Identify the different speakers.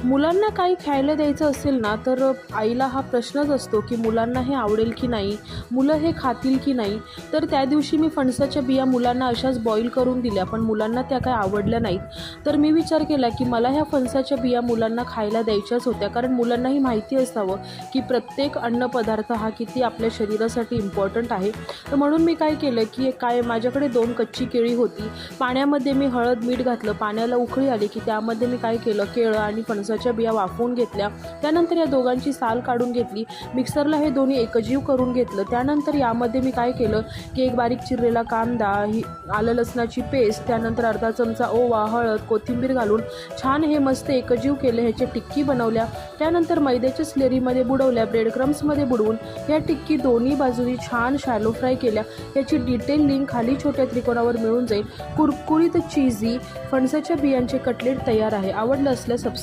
Speaker 1: मुलांना काही खायला द्यायचं असेल ना, तर आईला हा प्रश्नच असतो की मुलांना हे आवडेल की नाही, मुलं हे खातील की नाही. तर त्या दिवशी मी फणसाच्या बिया मुलांना अशाच बॉईल करून दिल्या, पण मुलांना त्या काही आवडल्या नाहीत. तर मी विचार केला की मला ह्या फणसाच्या बिया मुलांना खायला द्यायच्याच होत्या, कारण मुलांनाही माहिती असावं की प्रत्येक अन्नपदार्थ हा किती आपल्या शरीरासाठी इम्पॉर्टंट आहे. तर म्हणून मी काय केलं की माझ्याकडे 2 कच्ची केळी होती. पाण्यामध्ये मी हळद मीठ घातलं, पाण्याला उकळी आली की त्यामध्ये मी काय केलं, केळं आणि फणसाच्या बिया वाफवून घेतल्या. त्यानंतर या दोघांची साल काढून घेतली. मिक्सरला हे दोन्ही एकजीव करून घेतलं. त्यानंतर यामध्ये मी काय केलं की एक बारीक चिरलेला कांदा, ही आलं लसणाची पेस्ट, त्यानंतर अर्धा चमचा ओवा, हळद, कोथिंबीर घालून छान हे मस्त एकजीव केले. ह्याच्या टिक्की बनवल्या. त्यानंतर मैद्याच्या स्लेरीमध्ये बुडवल्या, ब्रेड क्रम्समध्ये बुडवून या टिक्की दोन्ही बाजूनी छान शॅलो फ्राय केल्या. याची डिटेल लिंक खाली छोट्या त्रिकोणावर मिळून जाईल. कुरकुरीत चीझी फणसाच्या बियांचे कटलेट तयार आहे. आवडलं असल्यास